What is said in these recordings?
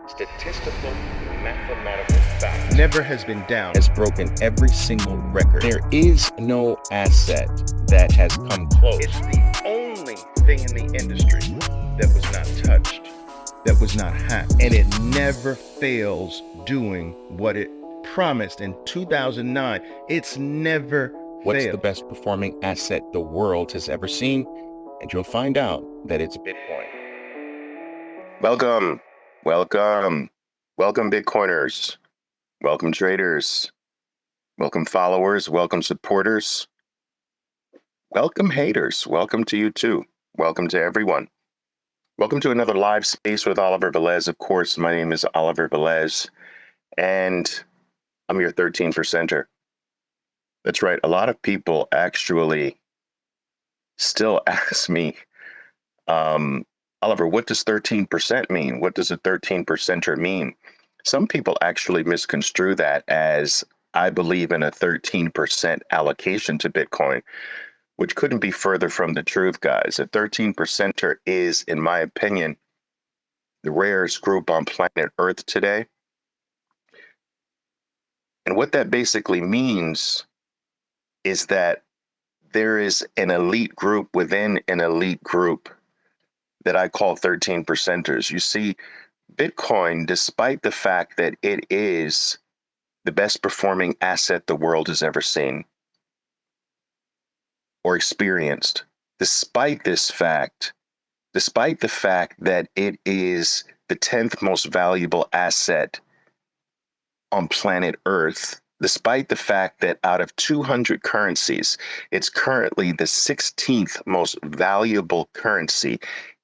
statistical, mathematical fact never has been down. has broken every single record. There is no asset that has come close. It's the only thing in the industry that was not touched, that was not hacked, and it never fails doing what it promised in 2009. It's never What's failed. the best performing asset the world has ever seen? And you'll find out that it's Bitcoin. Welcome, Bitcoiners. Welcome, traders. Welcome, followers. Welcome, supporters. Welcome, haters. Welcome to you too. Welcome to everyone. Welcome to another live space with Oliver Velez. Of course, my name is Oliver Velez, and I'm your 13%er. That's right. A lot of people actually still ask me, Oliver, what does 13% mean? What does a 13%er mean? Some people actually misconstrue that as I believe in a 13% allocation to Bitcoin, which couldn't be further from the truth, guys. A 13%er is, in my opinion, the rarest group on planet Earth today. And what that basically means is that there is an elite group within an elite group that I call 13%ers. You see, Bitcoin, despite the fact that it is the best performing asset the world has ever seen or experienced, despite the fact that it is the 10th most valuable asset on planet Earth, despite the fact that out of 200 currencies, it's currently the 16th most valuable currency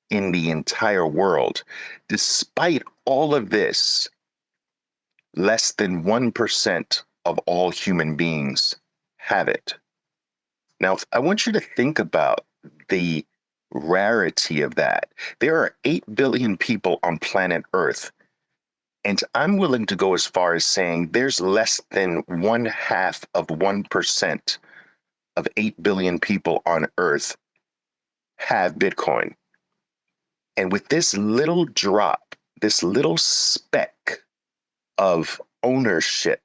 in the entire world. Despite all of this, less than 1% of all human beings have it. Now, I want you to think about the rarity of that. There are 8 billion people on planet Earth, and I'm willing to go as far as saying there's less than 0.5% of 8 billion people on Earth have Bitcoin. And with this little drop, this little speck of ownership,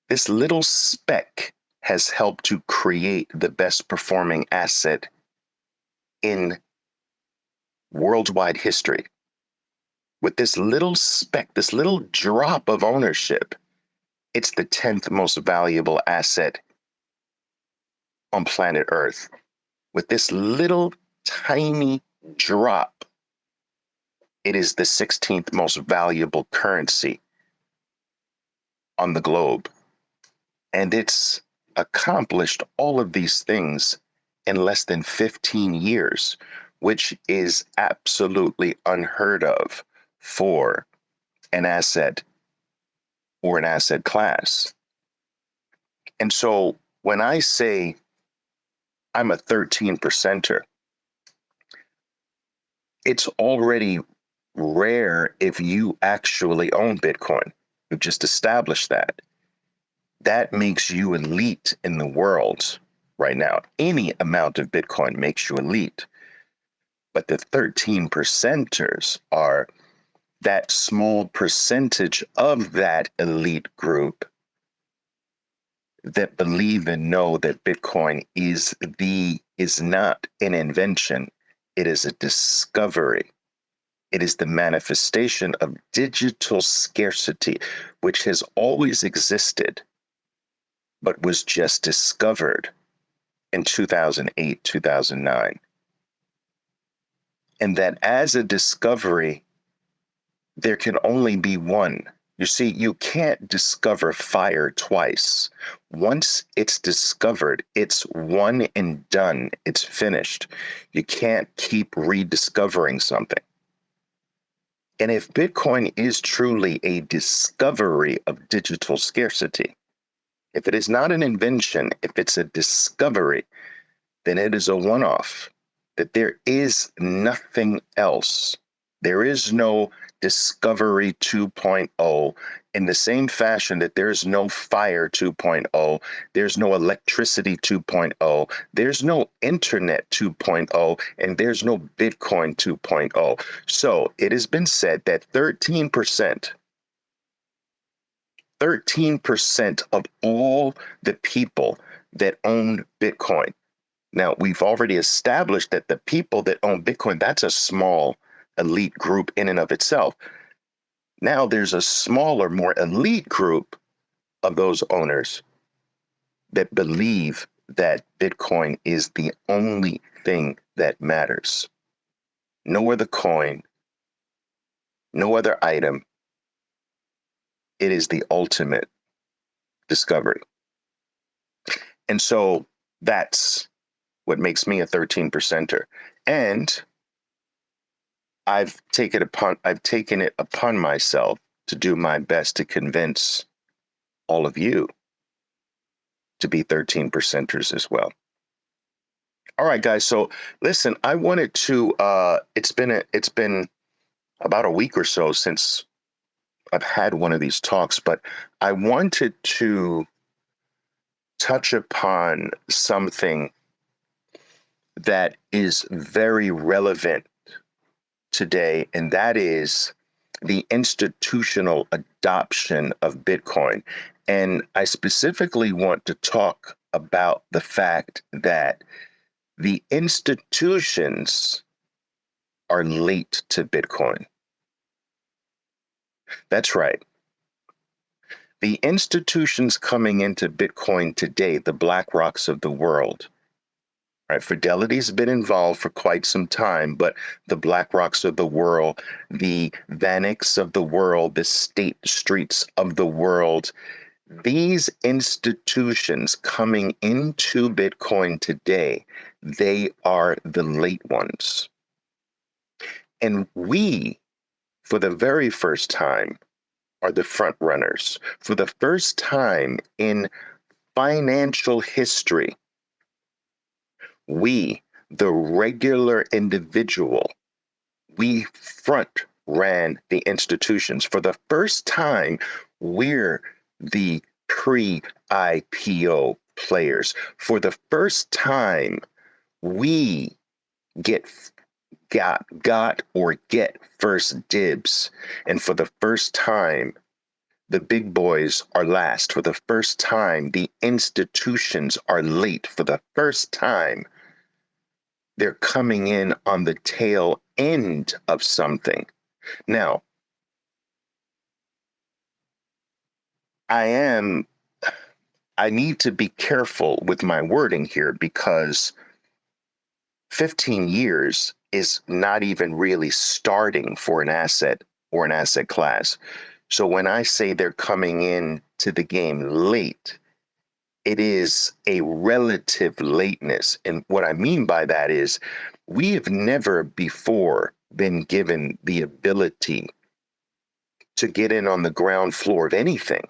this little speck has helped to create the best performing asset in worldwide history. With this little speck, this little drop of ownership, it's the 10th most valuable asset on planet Earth. With this little tiny drop, it is the 16th most valuable currency on the globe. And it's accomplished all of these things in less than 15 years, which is absolutely unheard of for an asset or an asset class. And so when I say I'm a 13%er, it's already rare if you actually own Bitcoin. We've just established that. That makes you elite in the world right now. Any amount of Bitcoin makes you elite. But the 13%ers are that small percentage of that elite group that believe and know that Bitcoin is not an invention. It is a discovery. It is the manifestation of digital scarcity, which has always existed, but was just discovered in 2008, 2009. And that as a discovery, there can only be one. You see, you can't discover fire twice. Once it's discovered, it's one and done. It's finished. You can't keep rediscovering something. And if Bitcoin is truly a discovery of digital scarcity, if it is not an invention, if it's a discovery, then it is a one-off, that there is nothing else. There is no Discovery 2.0 In the same fashion that there's no fire 2.0, there's no electricity 2.0, there's no internet 2.0, and there's no Bitcoin 2.0. So it has been said that 13% of all the people that own Bitcoin. Now, we've already established that the people that own Bitcoin, that's a small elite group in and of itself. Now there's a smaller, more elite group of those owners that believe that Bitcoin is the only thing that matters. No other coin, no other item. It is the ultimate discovery. And so that's what makes me a 13%er. And I've taken it upon myself to do my best to convince all of you to be 13%ers as well. All right, guys. So listen, I wanted to it's been about a week or so since I've had one of these talks, but I wanted to touch upon something that is very relevant today, and that is the institutional adoption of Bitcoin. And I specifically want to talk about the fact that the institutions are late to Bitcoin. That's right. The institutions coming into Bitcoin today, the BlackRocks of the world, right? Fidelity's been involved for quite some time, but the BlackRocks of the world, the Vanexx of the world, the State Streets of the world, these institutions coming into Bitcoin today, they are the late ones. And we, for the very first time, are the front runners. For the first time in financial history, we, the regular individual, we front ran the institutions. For the first time, we're the pre-IPO players. For the first time, we got or get first dibs. And for the first time, the big boys are last. For the first time, the institutions are late. For the first time, they're coming in on the tail end of something. Now, I need to be careful with my wording here because 15 years is not even really starting for an asset or an asset class. So when I say they're coming in to the game late, it is a relative lateness. And what I mean by that is we have never before been given the ability to get in on the ground floor of anything.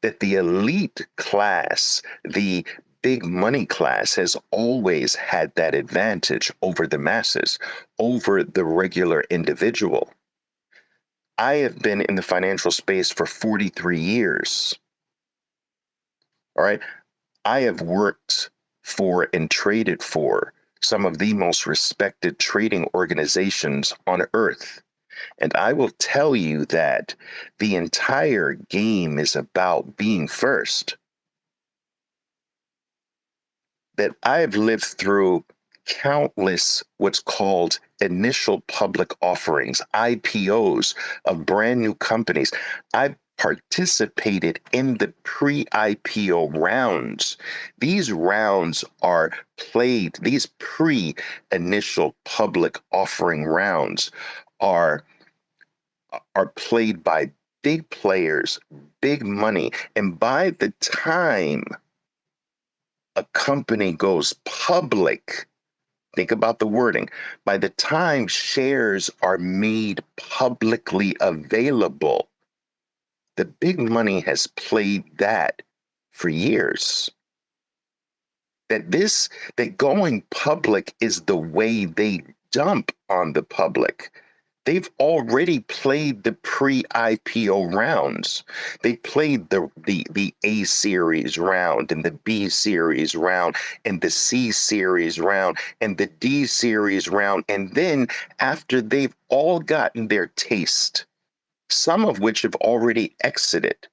That the elite class, the big money class, has always had that advantage over the masses, over the regular individual. I have been in the financial space for 43 years. All right. I have worked for and traded for some of the most respected trading organizations on earth. And I will tell you that the entire game is about being first. That I have lived through countless what's called initial public offerings, IPOs of brand new companies. I've participated in the pre-IPO rounds. These rounds are played, these pre-initial public offering rounds are played by big players, big money. And by the time a company goes public, think about the wording. By the time shares are made publicly available, the big money has played that for years. That going public is the way they dump on the public. They've already played the pre-IPO rounds. They played the A series round and the B series round and the C series round and the D series round. And then after they've all gotten their taste, some of which have already exited,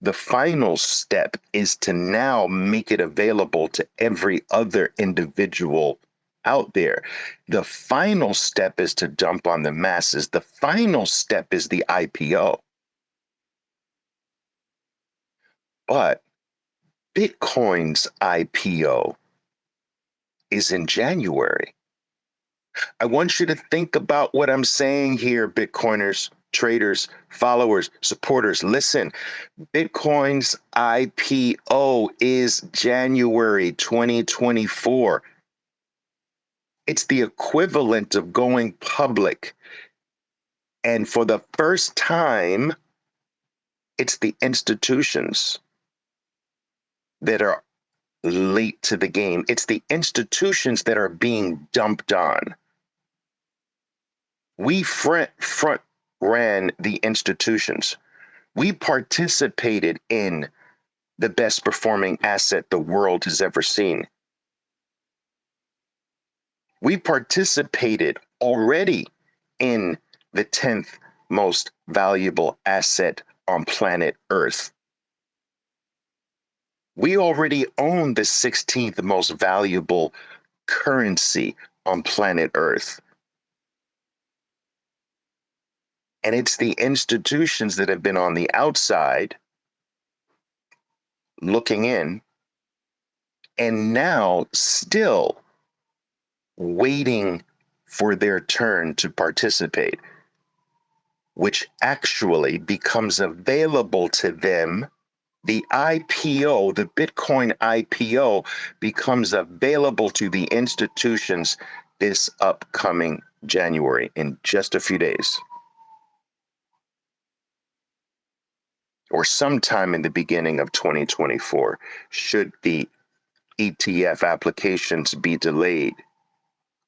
the final step is to now make it available to every other individual out there. The final step is to dump on the masses. The final step is the IPO. But Bitcoin's IPO is in January. I want you to think about what I'm saying here, Bitcoiners, traders, followers, supporters. Listen, Bitcoin's IPO is January 2024. It's the equivalent of going public. And for the first time, it's the institutions that are late to the game. It's the institutions that are being dumped on. We front ran the institutions. We participated in the best performing asset the world has ever seen. We participated already in the 10th most valuable asset on planet Earth. We already own the 16th most valuable currency on planet Earth. And it's the institutions that have been on the outside looking in and now still waiting for their turn to participate, which actually becomes available to them. The IPO, the Bitcoin IPO, becomes available to the institutions this upcoming January, in just a few days, or sometime in the beginning of 2024, should the ETF applications be delayed.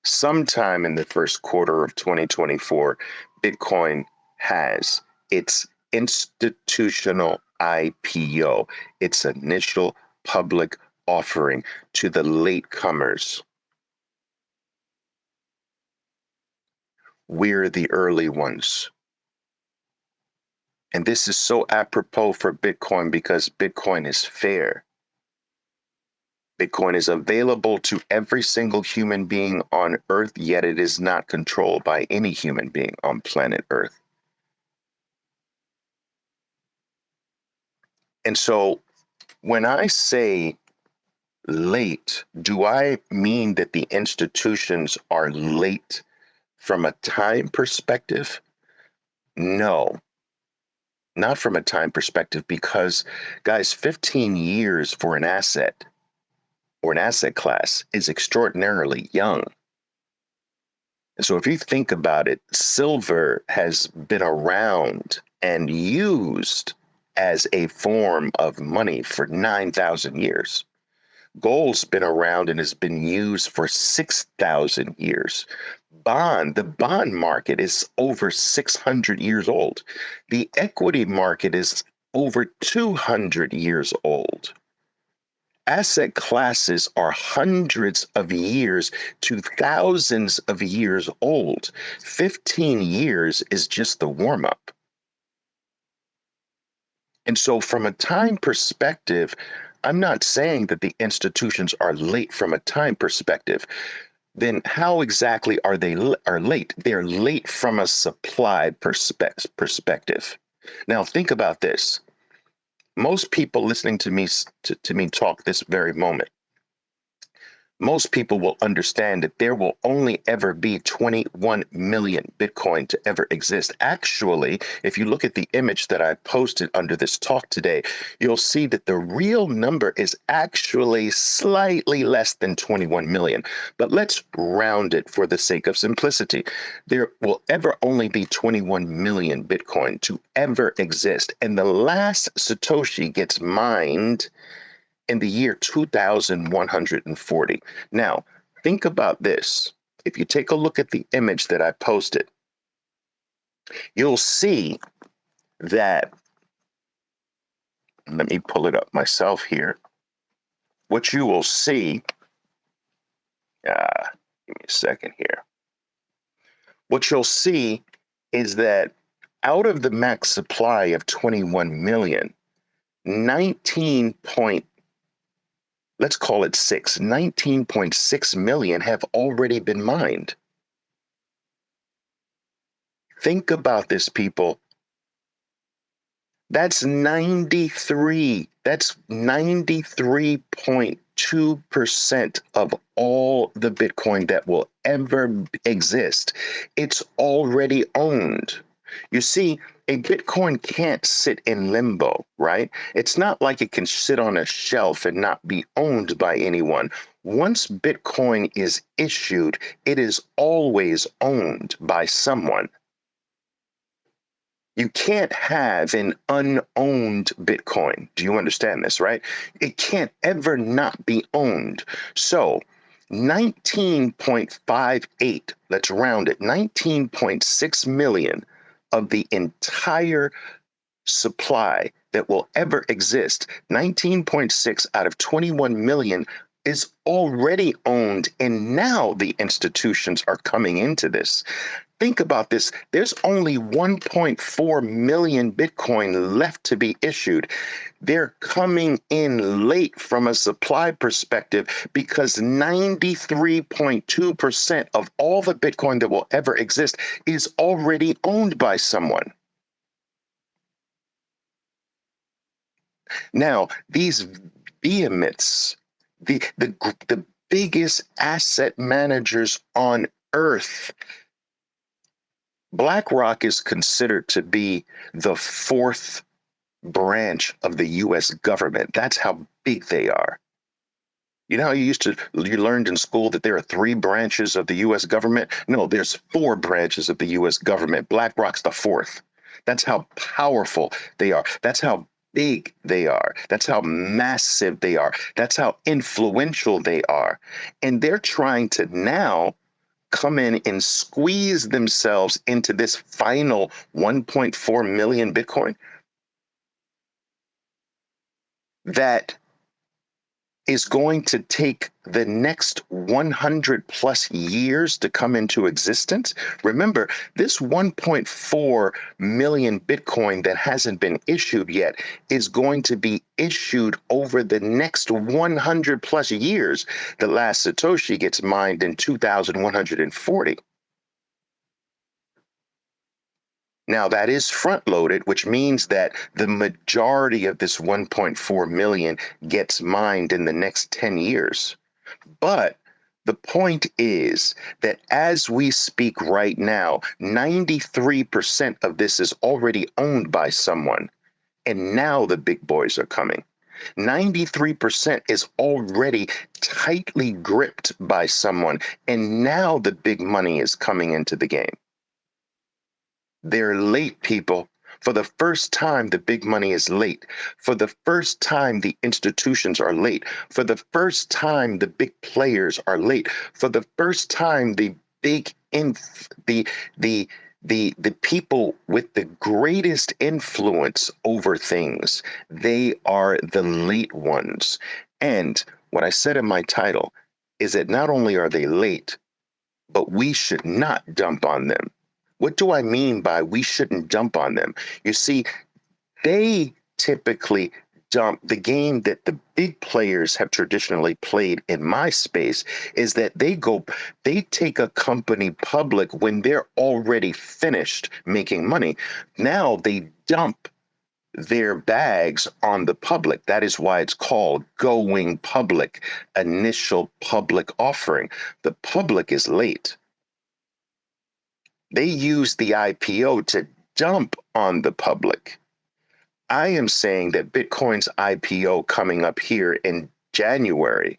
Sometime in the first quarter of 2024, Bitcoin has its institutional IPO, its initial public offering to the latecomers. We're the early ones. And this is so apropos for Bitcoin because Bitcoin is fair. Bitcoin is available to every single human being on Earth, yet it is not controlled by any human being on planet Earth. And so when I say late, do I mean that the institutions are late from a time perspective? No, not from a time perspective, because, guys, 15 years for an asset or an asset class is extraordinarily young. And so if you think about it, silver has been around and used as a form of money for 9,000 years. Gold's been around and has been used for 6,000 years. The bond market is over 600 years old. The equity market is over 200 years old. Asset classes are hundreds of years to thousands of years old. 15 years is just the warm up. And so, from a time perspective, I'm not saying that the institutions are late from a time perspective. Then how exactly are they late? They're late from a supply perspective. Now, think about this. Most people listening to me talk this very moment, most people will understand that there will only ever be 21 million Bitcoin to ever exist. Actually, if you look at the image that I posted under this talk today, you'll see that the real number is actually slightly less than 21 million. But let's round it for the sake of simplicity. There will ever only be 21 million Bitcoin to ever exist. And the last Satoshi gets mined in the year 2140. Now, think about this. if you take a look at the image that I posted, you'll see that, let me pull it up myself here. What you will see, give me a second here. What you'll see is that out of the max supply of 21 million, 19 point, let's call it 19.6 million have already been mined. Think about this, people. That's 93.2% of all the Bitcoin that will ever exist. It's already owned. You see, a Bitcoin can't sit in limbo, right? It's not like it can sit on a shelf and not be owned by anyone. Once Bitcoin is issued, it is always owned by someone. You can't have an unowned Bitcoin. Do you understand this, right? It can't ever not be owned. So 19.58, let's round it, 19.6 million of the entire supply that will ever exist, 19.6 out of 21 million is already owned. And now the institutions are coming into this. Think about this. There's only 1.4 million Bitcoin left to be issued. They're coming in late from a supply perspective because 93.2% of all the Bitcoin that will ever exist is already owned by someone. Now, these behemoths, the biggest asset managers on earth, BlackRock is considered to be the fourth branch of the US government. That's how big they are. You know how you learned in school that there are 3 branches of the US government? No, there's 4 branches of the US government. BlackRock's the fourth. That's how powerful they are. That's how big they are. That's how massive they are. That's how influential they are. And they're trying to now come in and squeeze themselves into this final 1.4 million Bitcoin that is going to take the next 100 plus years to come into existence. Remember, this 1.4 million Bitcoin that hasn't been issued yet is going to be issued over the next 100 plus years. The last Satoshi gets mined in 2140. Now, that is front loaded, which means that the majority of this 1.4 million gets mined in the next 10 years. But the point is that as we speak right now, 93% of this is already owned by someone. And now the big boys are coming. 93% is already tightly gripped by someone. And now the big money is coming into the game. They're late, people. For the first time, the big money is late. For the first time, the institutions are late. For the first time, the big players are late. For the first time, the people with the greatest influence over things, they are the late ones. And what I said in my title is that not only are they late, but we should not dump on them. What do I mean by we shouldn't dump on them? You see, they typically dump. The game that the big players have traditionally played in my space is that they take a company public when they're already finished making money. Now they dump their bags on the public. That is why it's called going public, initial public offering. The public is late. They use the IPO to dump on the public. I am saying that Bitcoin's IPO coming up here in January,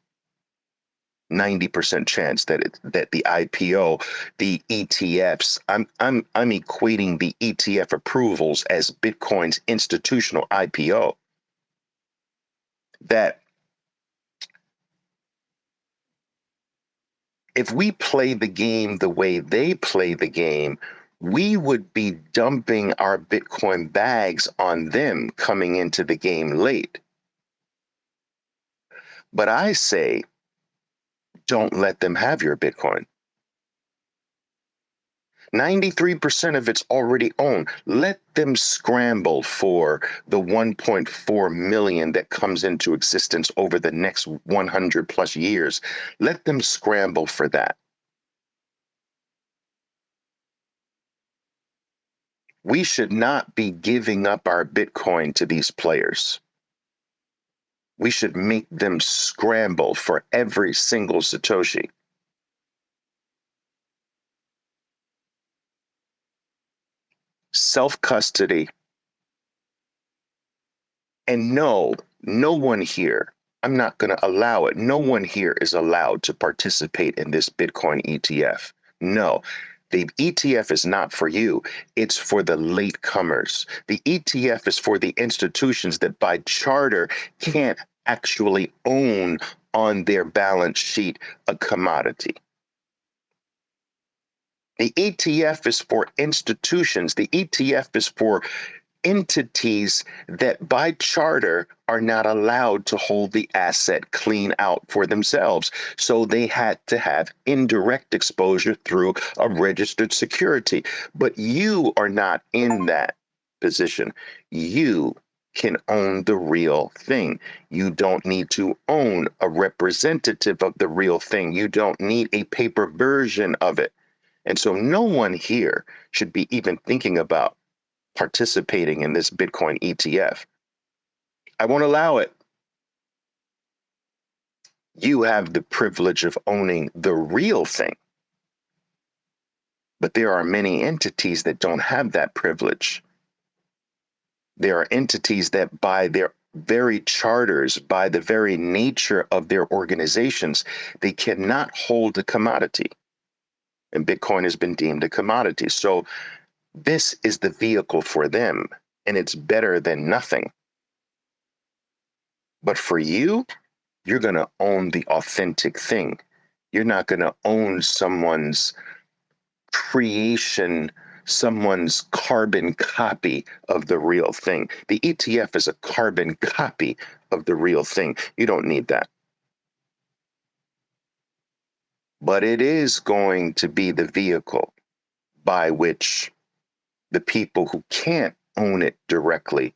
90% chance that the IPO, the ETFs, I'm equating the ETF approvals as Bitcoin's institutional IPO. That If we play the game the way they play the game, we would be dumping our Bitcoin bags on them coming into the game late. But I say, don't let them have your Bitcoin. 93% of it's already owned. Let them scramble for the 1.4 million that comes into existence over the next 100 plus years. Let them scramble for that. We should not be giving up our Bitcoin to these players. We should make them scramble for every single Satoshi. Self-custody. And no one here, I'm not going to allow it. No one here is allowed to participate in this Bitcoin ETF. No, the ETF is not for you. It's for the latecomers. The ETF is for the institutions that by charter can't actually own on their balance sheet a commodity. The ETF is for institutions. The ETF is for entities that by charter are not allowed to hold the asset clean out for themselves. So they had to have indirect exposure through a registered security. But you are not in that position. You can own the real thing. You don't need to own a representative of the real thing. You don't need a paper version of it. And so no one here should be even thinking about participating in this Bitcoin ETF. I won't allow it. You have the privilege of owning the real thing. But there are many entities that don't have that privilege. There are entities that by their very charters, by the very nature of their organizations, they cannot hold a commodity. And Bitcoin has been deemed a commodity. So this is the vehicle for them, and it's better than nothing. But for you, you're going to own the authentic thing. You're not going to own someone's creation, someone's carbon copy of the real thing. The ETF is a carbon copy of the real thing. You don't need that. But it is going to be the vehicle by which the people who can't own it directly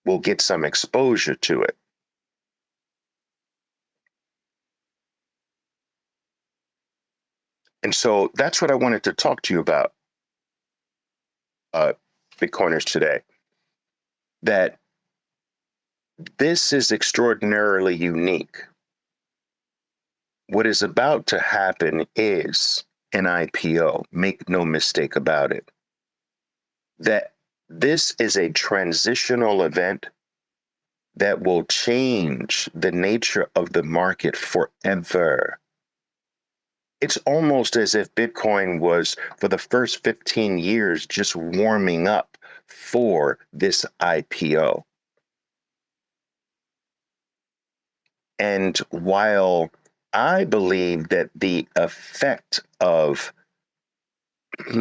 will get some exposure to it. And so that's what I wanted to talk to you about, Bitcoiners today, that this is extraordinarily unique. What is about to happen is an IPO, make no mistake about it. That this is a transitional event that will change the nature of the market forever. It's almost as if Bitcoin was, for the first 15 years, just warming up for this IPO. And while I believe that the effect of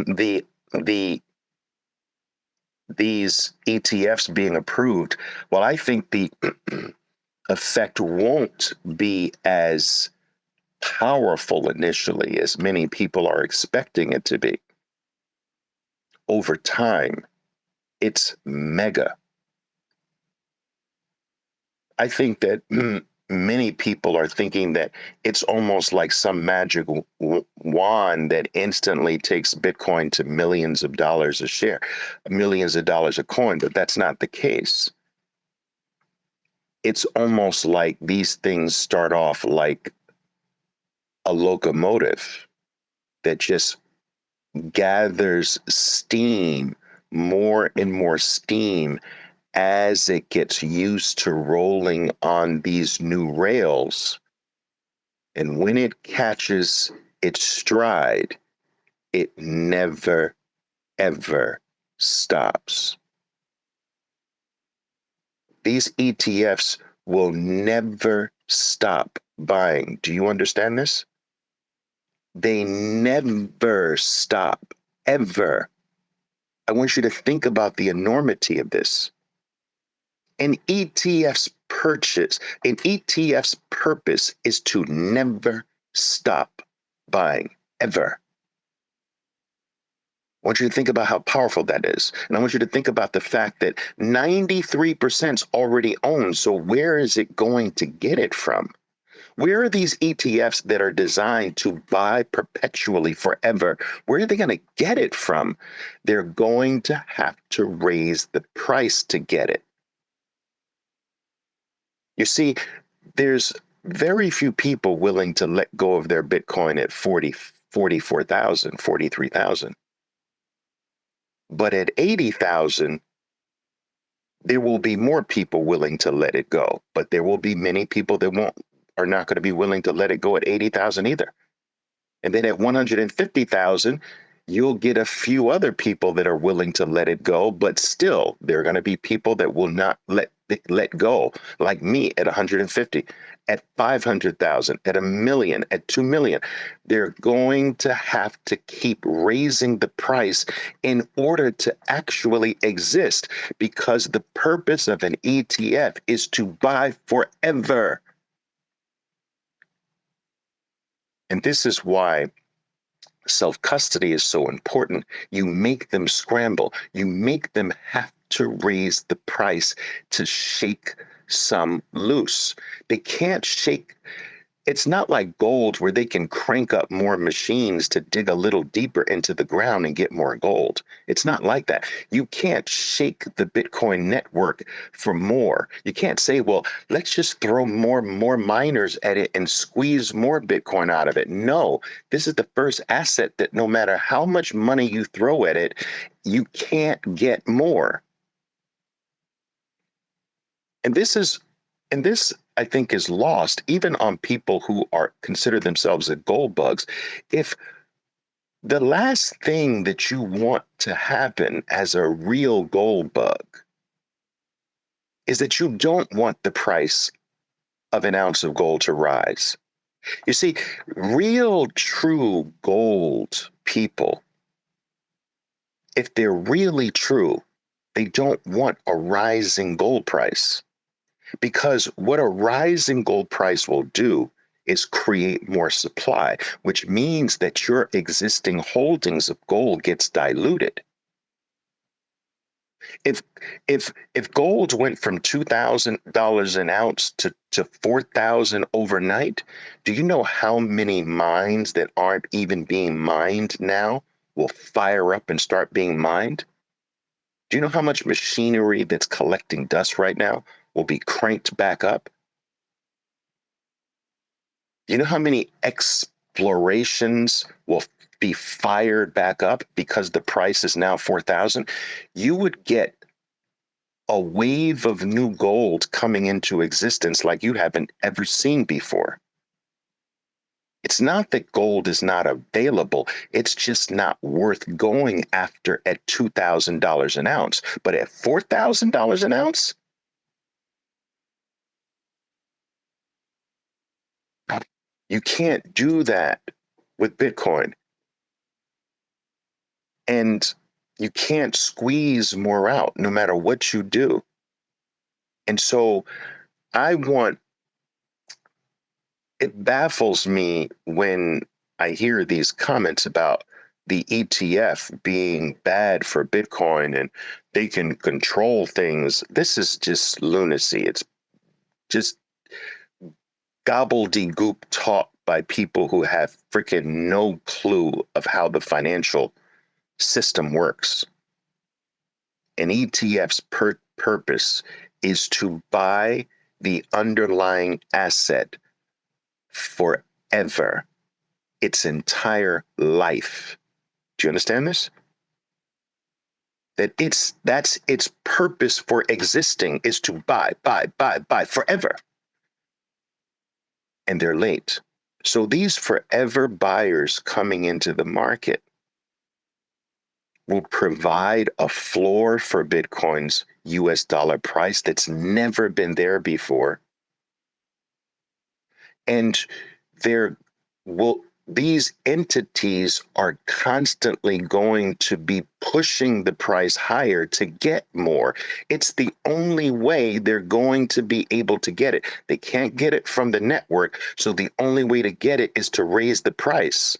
the these ETFs being approved, well, I think the effect won't be as powerful initially as many people are expecting it to be. Over time, it's mega. I think that many people are thinking that it's almost like some magic wand that instantly takes Bitcoin to millions of dollars a share, millions of dollars a coin, but that's not the case. It's almost like these things start off like a locomotive that just gathers steam, more and more steam, as it gets used to rolling on these new rails. And when it catches its stride, it never, ever stops. These ETFs will never stop buying. Do you understand this? They never stop, ever. I want you to think about the enormity of this. An ETF's purpose is to never stop buying, ever. I want you to think about how powerful that is. And I want you to think about the fact that 93% is already owned. So where is it going to get it from? Where are these ETFs that are designed to buy perpetually forever? Where are they going to get it from? They're going to have to raise the price to get it. You see, there's very few people willing to let go of their Bitcoin at 44,000, 43,000. But at 80,000, there will be more people willing to let it go. But there will be many people that are not going to be willing to let it go at 80,000 either. And then at 150,000, you'll get a few other people that are willing to let it go, but still there are going to be people that will not let go, like me at 150, at 500,000, at 1 million, at 2 million. They're going to have to keep raising the price in order to actually exist, because the purpose of an ETF is to buy forever. And this is why self-custody is so important. You make them scramble. You make them have to raise the price to shake some loose. They can't shake. It's not like gold where they can crank up more machines to dig a little deeper into the ground and get more gold. It's not like that. You can't shake the Bitcoin network for more. You can't say, well, let's just throw more miners at it and squeeze more Bitcoin out of it. No, this is the first asset that no matter how much money you throw at it, you can't get more. And this, I think, is lost even on people who consider themselves as gold bugs. If the last thing that you want to happen as a real gold bug is that you don't want the price of an ounce of gold to rise. You see, real, true gold people, if they're really true, they don't want a rising gold price. Because what a rising gold price will do is create more supply, which means that your existing holdings of gold gets diluted. If gold went from $2,000 an ounce to $4,000 overnight, do you know how many mines that aren't even being mined now will fire up and start being mined? Do you know how much machinery that's collecting dust right now will be cranked back up? You know how many explorations will be fired back up because the price is now 4,000? You would get a wave of new gold coming into existence like you haven't ever seen before. It's not that gold is not available. It's just not worth going after at $2,000 an ounce. But at $4,000 an ounce, you can't do that with Bitcoin. And you can't squeeze more out no matter what you do. And so it baffles me when I hear these comments about the ETF being bad for Bitcoin and they can control things. This is just lunacy. It's just gobbledygook talk by people who have freaking no clue of how the financial system works. An ETF's purpose is to buy the underlying asset forever, its entire life. Do you understand this? That's its purpose for existing, is to buy forever. And they're late. So these forever buyers coming into the market will provide a floor for Bitcoin's US dollar price that's never been there before. And there will these entities are constantly going to be pushing the price higher to get more. It's the only way they're going to be able to get it. They can't get it from the network, so the only way to get it is to raise the price.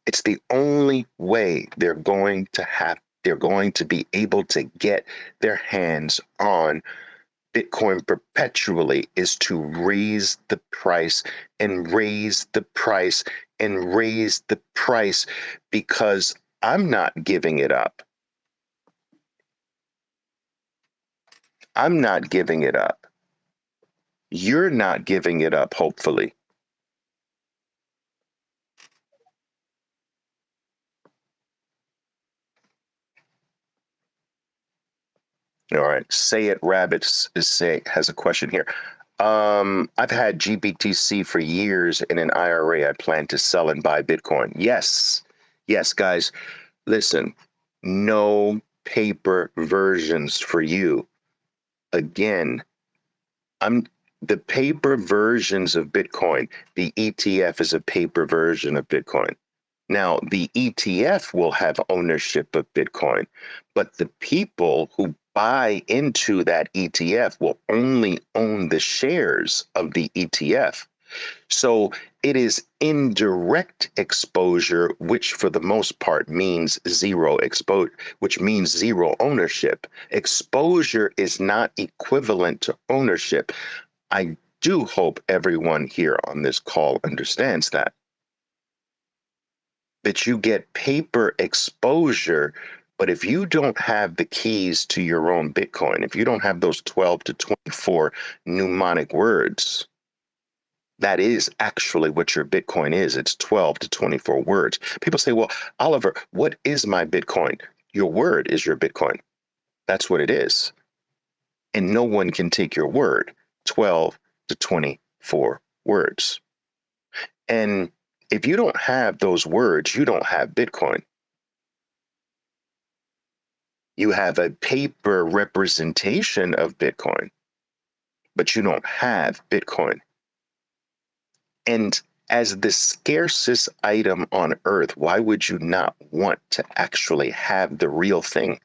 It's the only way they're going to be able to get their hands on Bitcoin perpetually, is to raise the price and raise the price and raise the price, because I'm not giving it up. I'm not giving it up. You're not giving it up, hopefully. All right. Say It Rabbits has a question here. I've had GBTC for years in an IRA. I plan to sell and buy Bitcoin. Yes. Yes, guys. Listen, no paper versions for you. Again, I'm the paper versions of Bitcoin. The ETF is a paper version of Bitcoin. Now, the ETF will have ownership of Bitcoin, but the people who buy into that ETF will only own the shares of the ETF. So it is indirect exposure, which for the most part means zero exposure, which means zero ownership. Exposure is not equivalent to ownership. I do hope everyone here on this call understands that. That you get paper exposure, but if you don't have the keys to your own Bitcoin, if you don't have those 12 to 24 mnemonic words, that is actually what your Bitcoin is. It's 12 to 24 words. People say, well, Oliver, what is my Bitcoin? Your word is your Bitcoin. That's what it is. And no one can take your word. 12 to 24 words. And if you don't have those words, you don't have Bitcoin. You have a paper representation of Bitcoin, but you don't have Bitcoin. And as the scarcest item on earth, why would you not want to actually have the real thing?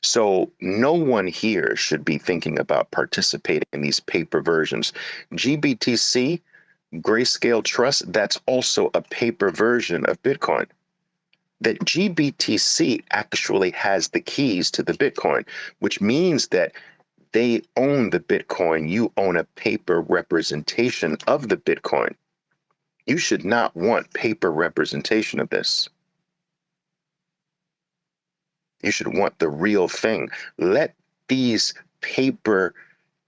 So no one here should be thinking about participating in these paper versions. GBTC, Grayscale Trust, that's also a paper version of Bitcoin. That GBTC actually has the keys to the Bitcoin, which means that they own the Bitcoin. You own a paper representation of the Bitcoin. You should not want paper representation of this. You should want the real thing. Let these paper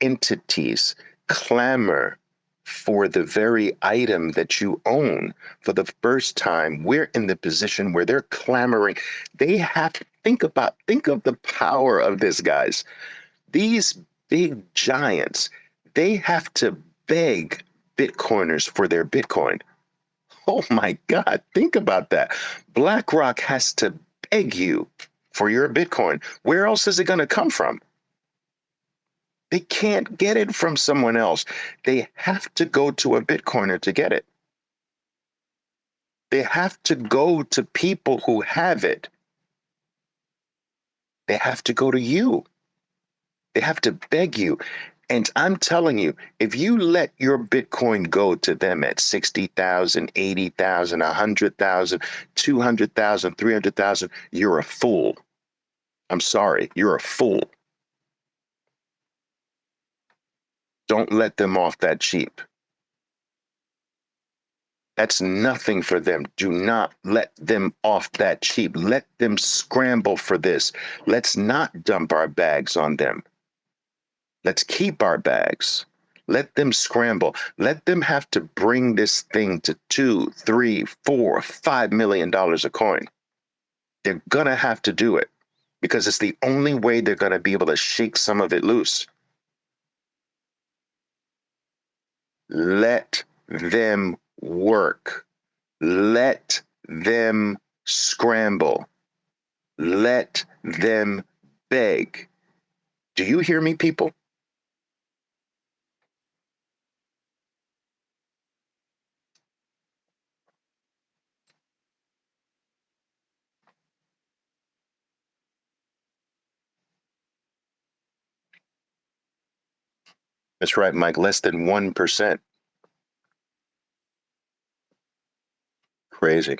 entities clamor for the very item that you own for the first time. We're in the position where they're clamoring. They have to think of the power of this, guys. These big giants, they have to beg Bitcoiners for their Bitcoin. Oh my God, think about that. BlackRock has to beg you for your Bitcoin. Where else is it going to come from? They can't get it from someone else. They have to go to a Bitcoiner to get it. They have to go to people who have it. They have to go to you. They have to beg you. And I'm telling you, if you let your Bitcoin go to them at 60,000, 80,000, 100,000, 200,000, 300,000, you're a fool. I'm sorry, you're a fool. Don't let them off that cheap. That's nothing for them. Do not let them off that cheap. Let them scramble for this. Let's not dump our bags on them. Let's keep our bags. Let them scramble. Let them have to bring this thing to $2, $3, $4, $5 million a coin. They're gonna have to do it because it's the only way they're gonna be able to shake some of it loose. Let them work. Let them scramble. Let them beg. Do you hear me, people? That's right, Mike. Less than 1%. Crazy.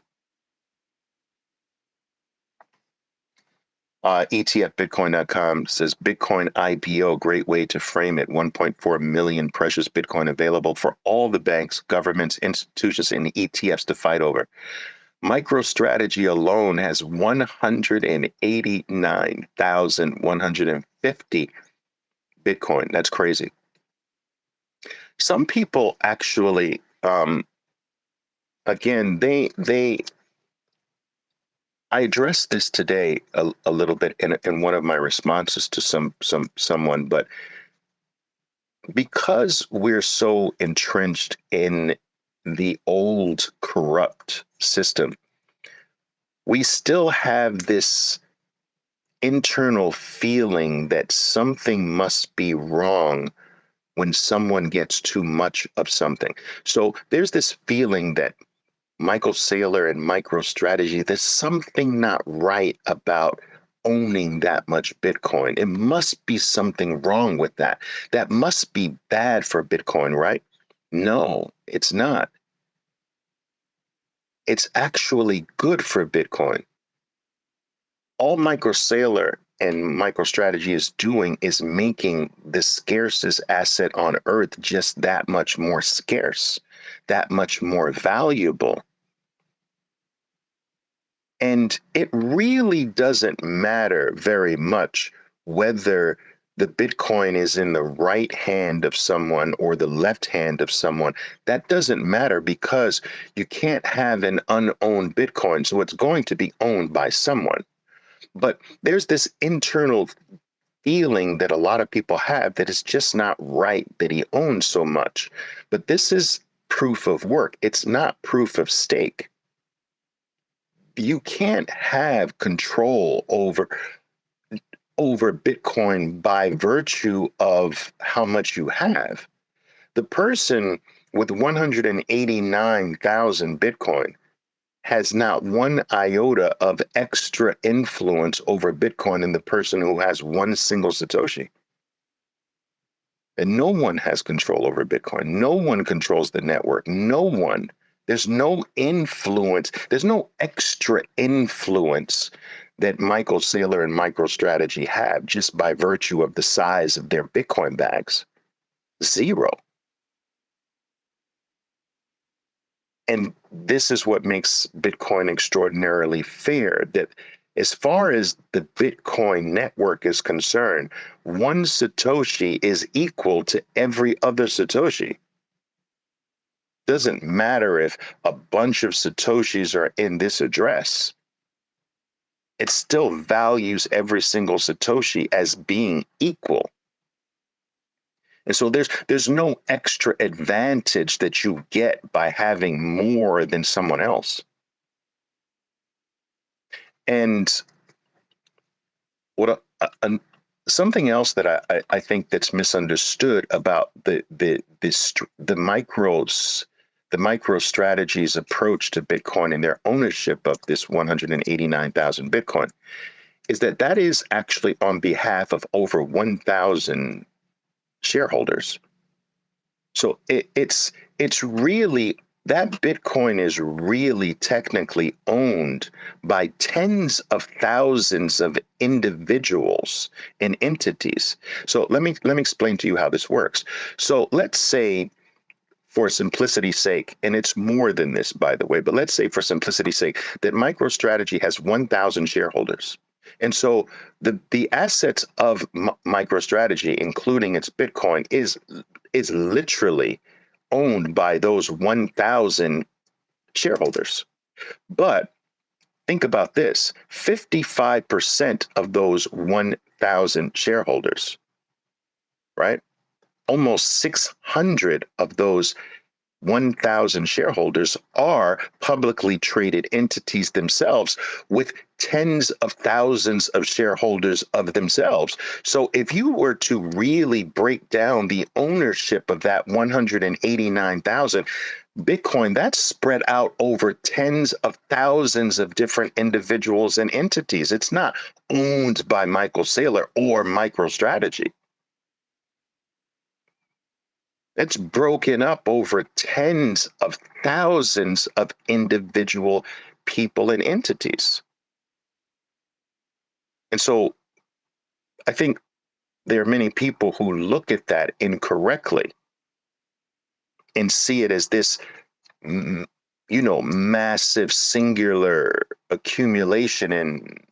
ETFBitcoin.com says Bitcoin IPO, great way to frame it. 1.4 million precious Bitcoin available for all the banks, governments, institutions, and ETFs to fight over. MicroStrategy alone has 189,150 Bitcoin. That's crazy. Some people actually, again, I addressed this today a little bit in one of my responses to someone, but because we're so entrenched in the old corrupt system, we still have this internal feeling that something must be wrong when someone gets too much of something. So there's this feeling that Michael Saylor and MicroStrategy, there's something not right about owning that much Bitcoin. It must be something wrong with that. That must be bad for Bitcoin, right? No, it's not. It's actually good for Bitcoin. All Michael Saylor and MicroStrategy is doing is making the scarcest asset on earth just that much more scarce, that much more valuable. And it really doesn't matter very much whether the Bitcoin is in the right hand of someone or the left hand of someone. That doesn't matter because you can't have an unowned Bitcoin. So it's going to be owned by someone. But there's this internal feeling that a lot of people have that it's just not right that he owns so much. But this is proof of work. It's not proof of stake. You can't have control over Bitcoin by virtue of how much you have. The person with 189,000 Bitcoin has not one iota of extra influence over Bitcoin than the person who has one single Satoshi. And no one has control over Bitcoin. No one controls the network. No one. There's no influence. There's no extra influence that Michael Saylor and MicroStrategy have just by virtue of the size of their Bitcoin bags. Zero. And this is what makes Bitcoin extraordinarily fair, that as far as the Bitcoin network is concerned, one Satoshi is equal to every other Satoshi. Doesn't matter if a bunch of Satoshis are in this address. It still values every single Satoshi as being equal. And so there's no extra advantage that you get by having more than someone else. And what something else that I think that's misunderstood about the MicroStrategy's approach to Bitcoin and their ownership of this 189,000 Bitcoin is that is actually on behalf of over 1,000 shareholders. So it's really, that Bitcoin is really technically owned by tens of thousands of individuals and entities. So let me explain to you how this works. So let's say, for simplicity's sake, and it's more than this, by the way, but let's say for simplicity's sake that MicroStrategy has 1,000 shareholders. And so the assets of MicroStrategy, including its Bitcoin, is literally owned by those 1,000 shareholders. But think about this, 55% of those 1,000 shareholders, right? Almost 600 of those 1,000 shareholders are publicly traded entities themselves with tens of thousands of shareholders of themselves. So if you were to really break down the ownership of that 189,000 Bitcoin, that's spread out over tens of thousands of different individuals and entities. It's not owned by Michael Saylor or MicroStrategy. It's broken up over tens of thousands of individual people and entities. And so I think there are many people who look at that incorrectly and see it as this, massive singular accumulation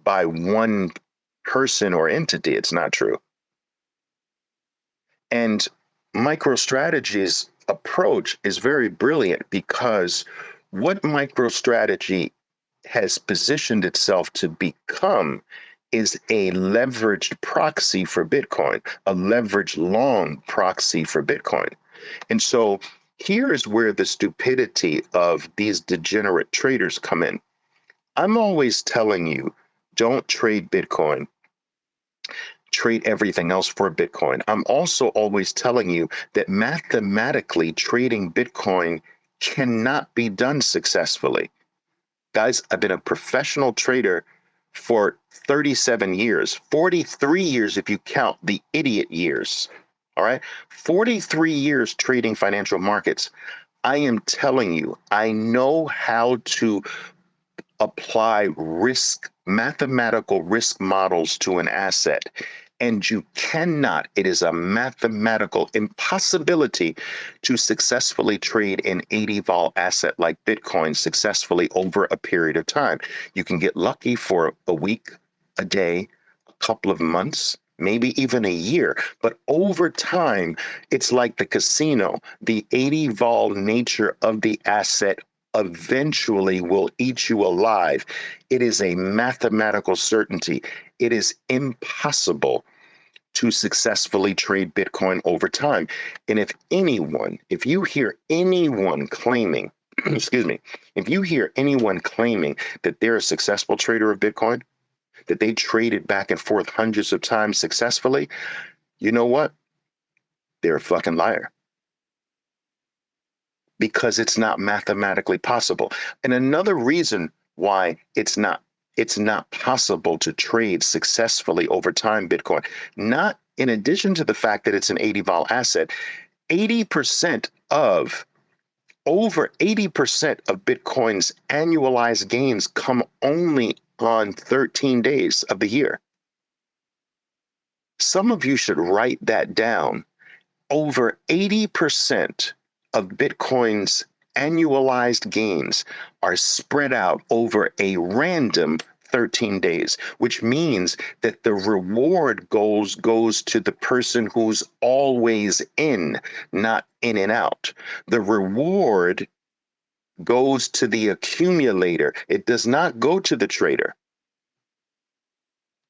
by one person or entity. It's not true. And MicroStrategy's approach is very brilliant because what MicroStrategy has positioned itself to become is a leveraged proxy for Bitcoin, a leveraged long proxy for Bitcoin. And so here is where the stupidity of these degenerate traders come in. I'm always telling you, don't trade Bitcoin. Trade everything else for Bitcoin. I'm also always telling you that mathematically trading Bitcoin cannot be done successfully. Guys, I've been a professional trader for 37 years, 43 years if you count the idiot years. All right, 43 years trading financial markets. I am telling you, I know how to apply mathematical risk models to an asset. And you cannot, it is a mathematical impossibility to successfully trade an 80 vol asset like Bitcoin successfully over a period of time. You can get lucky for a week, a day, a couple of months, maybe even a year. But over time, it's like the casino. The 80 vol nature of the asset eventually will eat you alive. It is a mathematical certainty. It is impossible to successfully trade Bitcoin over time. And if you hear anyone claiming, excuse me, if you hear anyone claiming that they're a successful trader of Bitcoin, that they traded back and forth hundreds of times successfully, you know what? They're a fucking liar. Because it's not mathematically possible. And another reason why it's not possible to trade successfully over time Bitcoin, not in addition to the fact that it's an 80 vol asset, 80% of over 80% of Bitcoin's annualized gains come only on 13 days of the year. Some of you should write that down. Over 80% of Bitcoin's annualized gains are spread out over a random 13 days, which means that the reward goes to the person who's always in, not in and out. The reward goes to the accumulator. It does not go to the trader.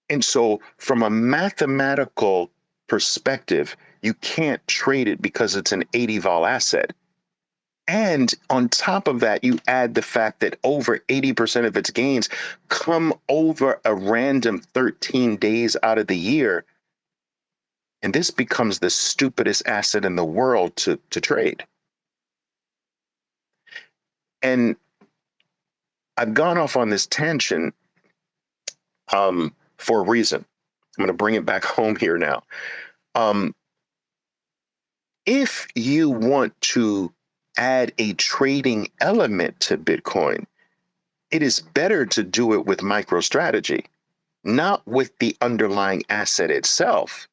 And so from a mathematical perspective, you can't trade it because it's an 80 vol asset. And on top of that, you add the fact that over 80% of its gains come over a random 13 days out of the year. And this becomes the stupidest asset in the world to trade. And I've gone off on this tangent for a reason. I'm going to bring it back home here now. If you want to add a trading element to Bitcoin, it is better to do it with MicroStrategy, not with the underlying asset itself.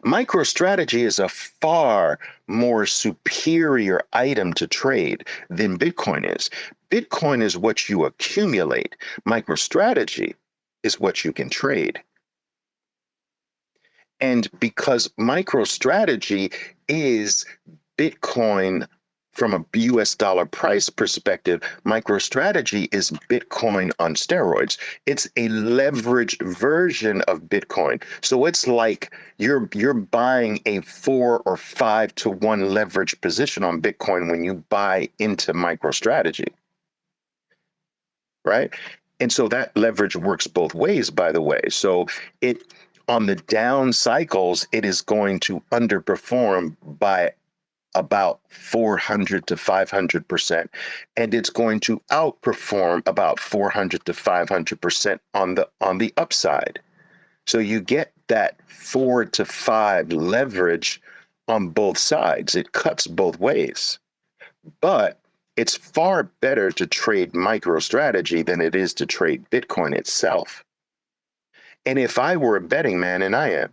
MicroStrategy is a far more superior item to trade than Bitcoin is. Bitcoin is what you accumulate. MicroStrategy is what you can trade. And because MicroStrategy is Bitcoin from a US dollar price perspective, MicroStrategy is Bitcoin on steroids. It's a leveraged version of Bitcoin. So it's like you're buying a 4 or 5 to 1 leverage position on Bitcoin when you buy into MicroStrategy, right? And so that leverage works both ways, by the way. So it on the down cycles, it is going to underperform by about 400 to 500%, and it's going to outperform about 400 to 500% on the upside. So you get that 4 to 5 leverage on both sides. It cuts both ways. But it's far better to trade MicroStrategy than it is to trade Bitcoin itself. And if I were a betting man, and I am,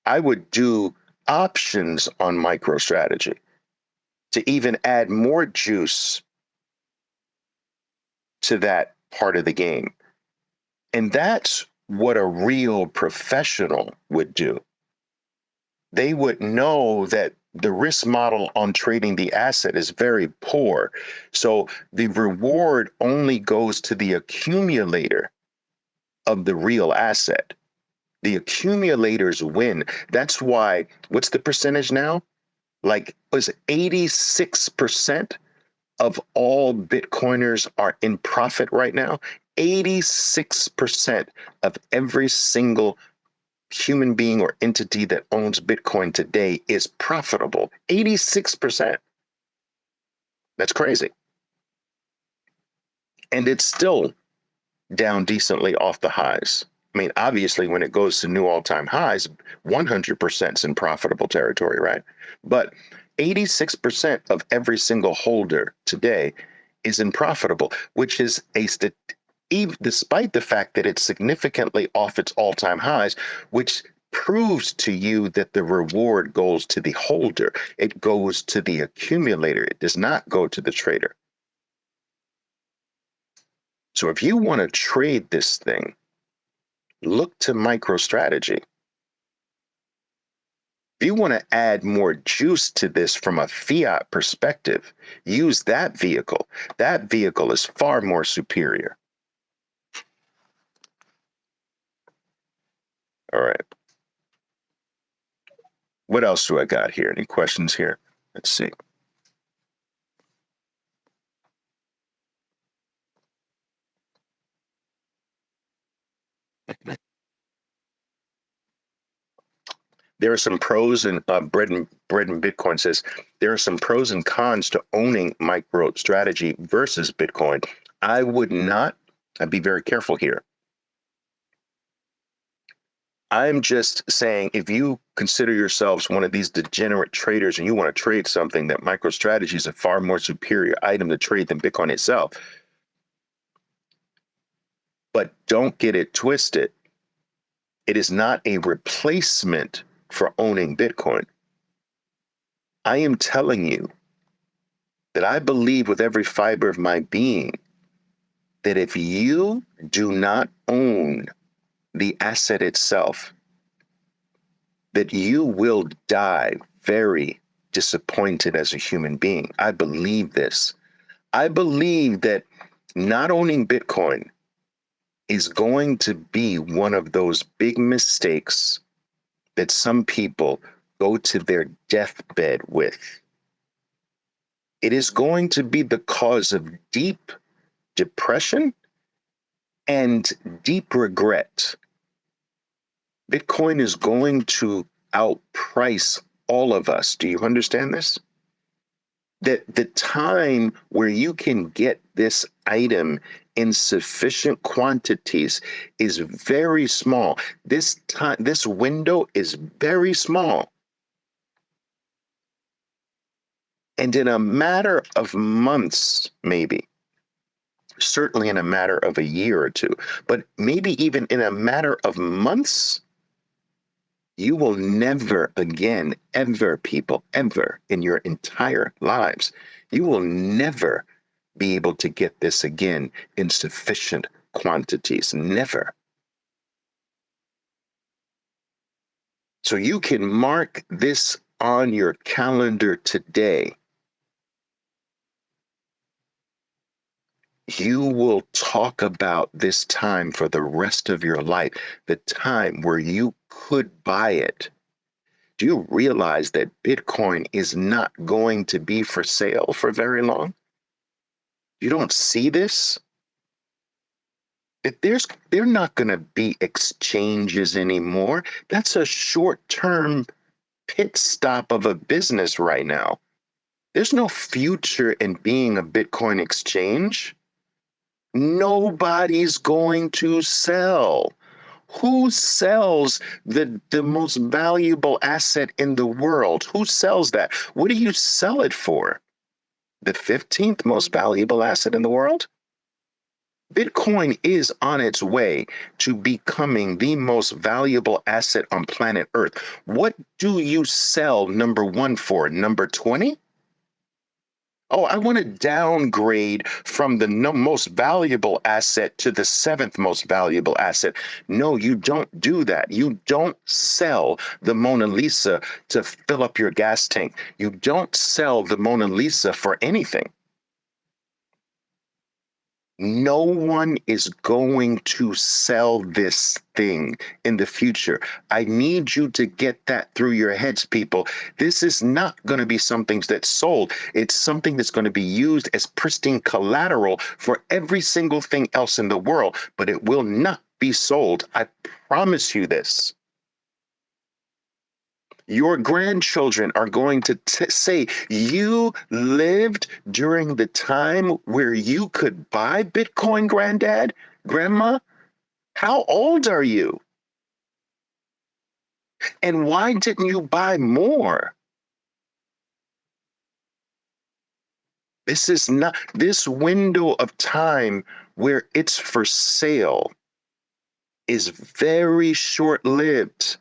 I would do options on MicroStrategy to even add more juice to that part of the game. And that's what a real professional would do. They would know that the risk model on trading the asset is very poor. So the reward only goes to the accumulator of the real asset. The accumulators win. That's why, what's the percentage now? Like, was 86% of all Bitcoiners are in profit right now? 86% of every single human being or entity that owns Bitcoin today is profitable. 86%. That's crazy. And it's still down decently off the highs. I mean, obviously, when it goes to new all-time highs, 100% is in profitable territory, right? But 86% of every single holder today is in profitable, which is despite the fact that it's significantly off its all-time highs, which proves to you that the reward goes to the holder. It goes to the accumulator. It does not go to the trader. So if you want to trade this thing, look to MicroStrategy. If you want to add more juice to this from a fiat perspective, use that vehicle. That vehicle is far more superior. All right. What else do I got here? Any questions here? Let's see. There are some pros, and Bread and Bitcoin says there are some pros and cons to owning MicroStrategy versus Bitcoin. I would not. I'd be very careful here. I'm just saying, if you consider yourselves one of these degenerate traders and you want to trade something, that MicroStrategy is a far more superior item to trade than Bitcoin itself. But don't get it twisted. It is not a replacement for owning Bitcoin. I am telling you that I believe with every fiber of my being that if you do not own the asset itself, that you will die very disappointed as a human being. I believe this. I believe that not owning Bitcoin is going to be one of those big mistakes that some people go to their deathbed with. It is going to be the cause of deep depression and deep regret. Bitcoin is going to outprice all of us. Do you understand this? That the time where you can get this item in sufficient quantities is very small. This window is very small. And in a matter of months, maybe, certainly in a matter of a year or two, but maybe even in a matter of months, you will never again, ever, people, ever in your entire lives, you will never be able to get this again in sufficient quantities. Never. So you can mark this on your calendar today You will talk about this time for the rest of your life, the time where you could buy it. Do you realize that Bitcoin is not going to be for sale for very long? You don't see this? If they're not going to be exchanges anymore. That's a short-term pit stop of a business right now. There's no future in being a Bitcoin exchange. Nobody's going to sell. Who sells the most valuable asset in the world? Who sells that? What do you sell it for? The 15th most valuable asset in the world? Bitcoin is on its way to becoming the most valuable asset on planet Earth. What do you sell number one for? Number 20? Oh, I want to downgrade from the most valuable asset to the seventh most valuable asset. No, you don't do that. You don't sell the Mona Lisa to fill up your gas tank. You don't sell the Mona Lisa for anything. No one is going to sell this thing in the future. I need you to get that through your heads, people. This is not going to be something that's sold. It's something that's going to be used as pristine collateral for every single thing else in the world, but it will not be sold. I promise you this. Your grandchildren are going to say, you lived during the time where you could buy Bitcoin, granddad, grandma? How old are you? And why didn't you buy more? This is not, this window of time where it's for sale is very short lived.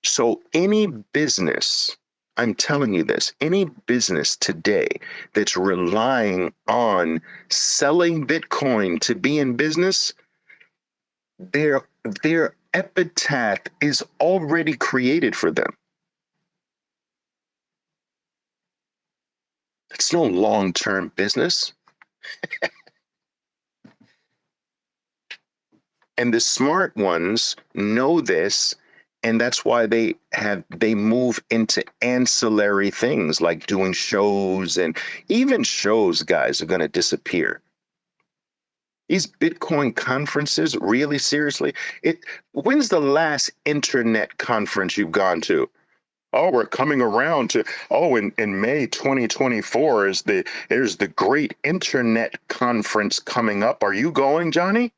So any business, I'm telling you this, any business today that's relying on selling Bitcoin to be in business, their epitaph is already created for them. It's no long-term business. And the smart ones know this, and that's why they move into ancillary things like doing shows, and even shows, guys, are going to disappear. These Bitcoin conferences, really seriously, when's the last internet conference you've gone to? Oh, we're coming around to, in May 2024 there's the great internet conference coming up. Are you going, Johnny?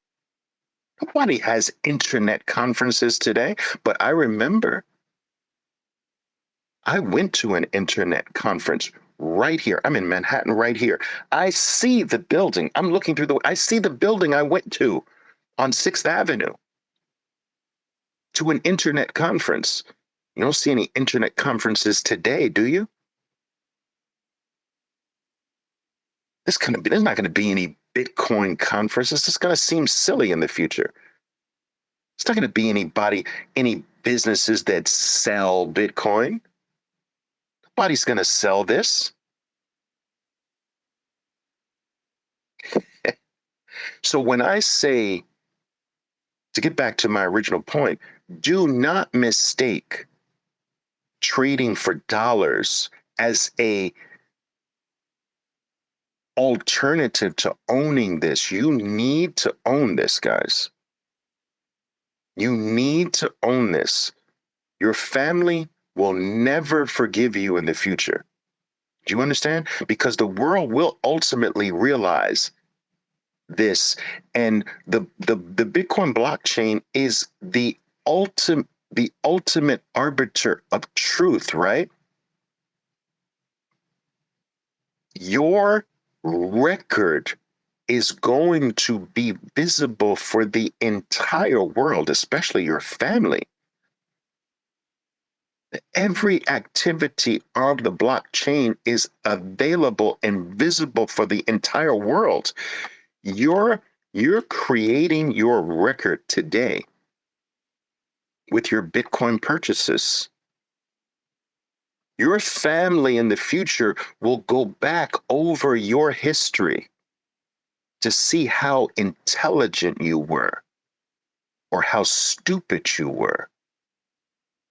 Nobody has internet conferences today, but I remember I went to an internet conference right here. I'm in Manhattan right here. I see the building. I'm looking through I see the building I went to on 6th Avenue to an internet conference. You don't see any internet conferences today, do you? There's not going to be any Bitcoin conferences. It's going to seem silly in the future. It's not going to be any businesses that sell Bitcoin. Nobody's going to sell this. So when I say, to get back to my original point, do not mistake trading for dollars as a alternative to owning this. You need to own this, guys. You need to own this. Your family will never forgive you in the future. Do you understand? Because the world will ultimately realize this, and the Bitcoin blockchain is the ultimate arbiter of truth, right? Your record is going to be visible for the entire world, especially your family. Every activity of the blockchain is available and visible for the entire world. You're creating your record today with your Bitcoin purchases. Your family in the future will go back over your history to see how intelligent you were or how stupid you were.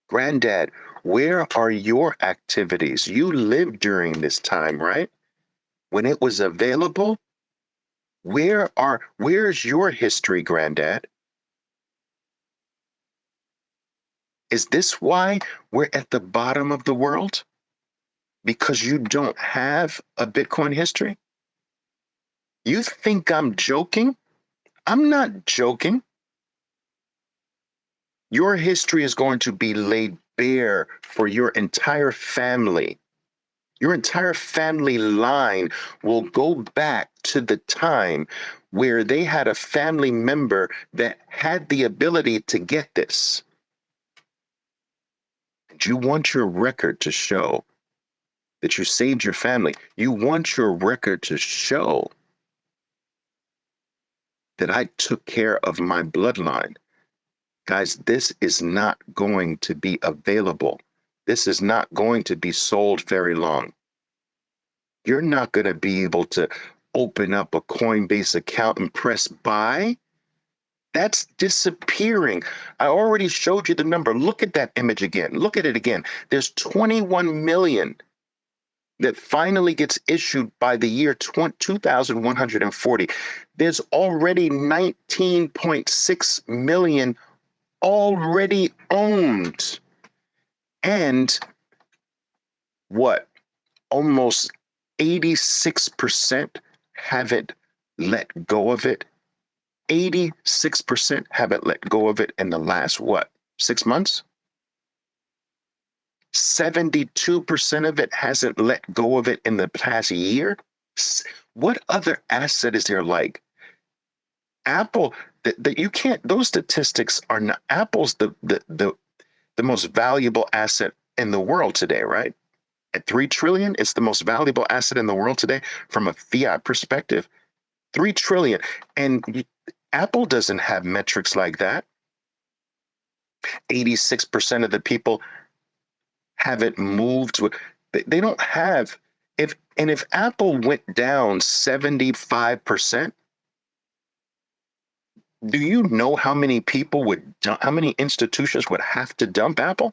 Granddad, where are your activities? You lived during this time, right? When it was available? Where's your history, Granddad? Is this why we're at the bottom of the world? Because you don't have a Bitcoin history? You think I'm joking? I'm not joking. Your history is going to be laid bare for your entire family. Your entire family line will go back to the time where they had a family member that had the ability to get this. And you want your record to show that you saved your family. You want your record to show that I took care of my bloodline. Guys, this is not going to be available. This is not going to be sold very long. You're not going to be able to open up a Coinbase account and press buy. That's disappearing. I already showed you the number. Look at that image again. Look at it again. There's 21 million that finally gets issued by the year 2140. There's already 19.6 million already owned. And what? Almost 86% haven't let go of it. 86% haven't let go of it in the last, what, 6 months? 72% of it hasn't let go of it in the past year. What other asset is there like Apple that you can't? Those statistics are not. Apple's the most valuable asset in the world today, right? At 3 trillion, it's the most valuable asset in the world today from a fiat perspective. 3 trillion, and Apple doesn't have metrics like that. 86% of the people haven't moved. They don't have. If Apple went down 75%, do you know how many people how many institutions would have to dump Apple?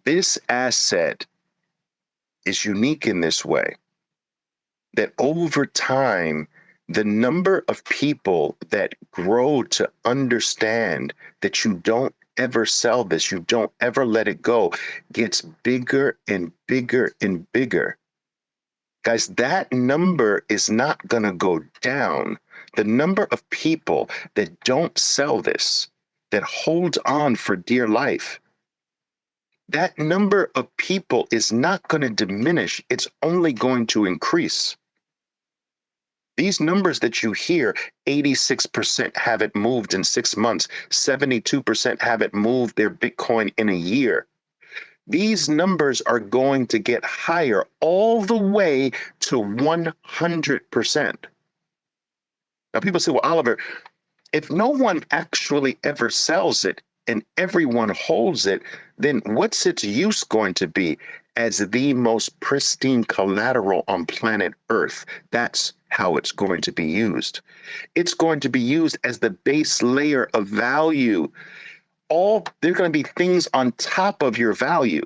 This asset is unique in this way that over time, the number of people that grow to understand that you don't ever sell this, you don't ever let it go, gets bigger and bigger and bigger. Guys, that number is not going to go down. The number of people that don't sell this, that hold on for dear life, that number of people is not going to diminish. It's only going to increase. These numbers that you hear, 86% haven't moved in 6 months, 72% haven't moved their Bitcoin in a year. These numbers are going to get higher all the way to 100%. Now, people say, well, Oliver, if no one actually ever sells it and everyone holds it, then what's its use going to be as the most pristine collateral on planet Earth? That's how it's going to be used. It's going to be used as the base layer of value. There are going to be things on top of your value.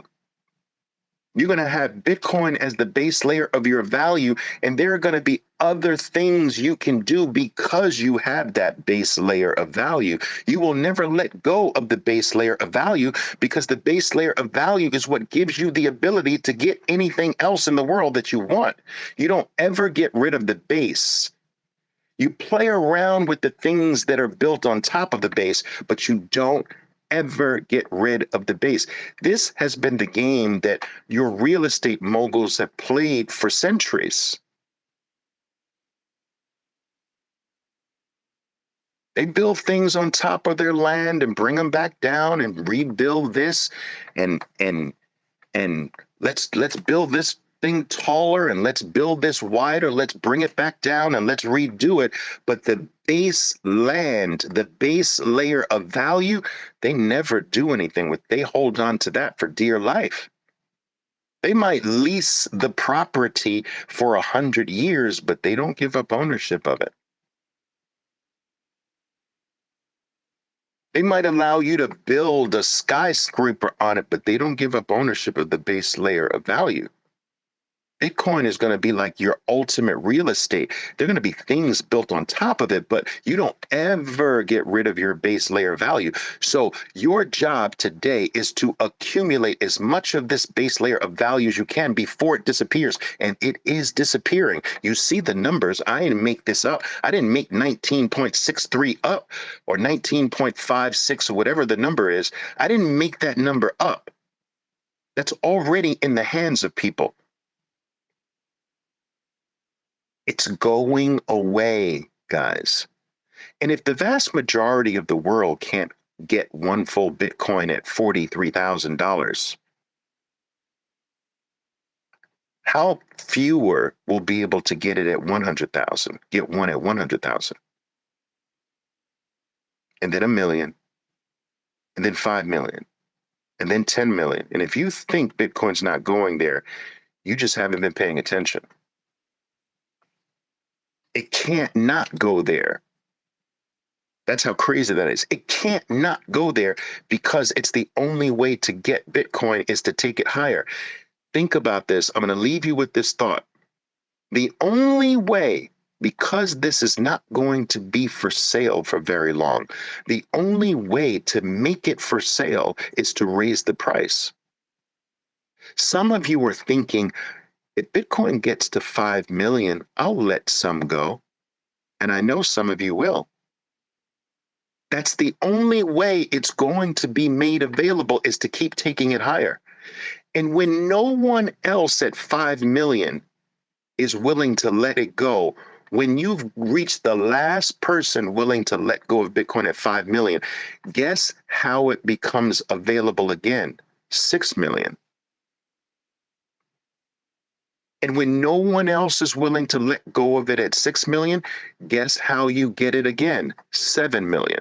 You're going to have Bitcoin as the base layer of your value, and there are going to be other things you can do because you have that base layer of value. You will never let go of the base layer of value because the base layer of value is what gives you the ability to get anything else in the world that you want. You don't ever get rid of the base. You play around with the things that are built on top of the base, but you don't ever get rid of the base. This has been the game that your real estate moguls have played for centuries. They build things on top of their land and bring them back down and rebuild this and let's build this thing taller and let's build this wider, let's bring it back down and let's redo it. But the base land, the base layer of value, they never do anything with. They hold on to that for dear life. They might lease the property for 100 years, but they don't give up ownership of it. They might allow you to build a skyscraper on it, but they don't give up ownership of the base layer of value. Bitcoin is going to be like your ultimate real estate. There are going to be things built on top of it, but you don't ever get rid of your base layer value. So your job today is to accumulate as much of this base layer of value as you can before it disappears. And it is disappearing. You see the numbers. I didn't make this up. I didn't make 19.63 up or 19.56 or whatever the number is. I didn't make that number up. That's already in the hands of people. It's going away, guys. And if the vast majority of the world can't get one full Bitcoin at $43,000, how fewer will be able to get it at 100,000, get one at 100,000, and then 1 million, and then 5 million, and then 10 million. And if you think Bitcoin's not going there, you just haven't been paying attention. It can't not go there. That's how crazy that is. It can't not go there because it's the only way to get Bitcoin is to take it higher. Think about this. I'm going to leave you with this thought. The only way, because this is not going to be for sale for very long, the only way to make it for sale is to raise the price. Some of you are thinking, if Bitcoin gets to 5 million, I'll let some go. And I know some of you will. That's the only way it's going to be made available is to keep taking it higher. And when no one else at 5 million is willing to let it go, when you've reached the last person willing to let go of Bitcoin at 5 million, guess how it becomes available again? 6 million. And when no one else is willing to let go of it at 6 million, guess how you get it again? 7 million.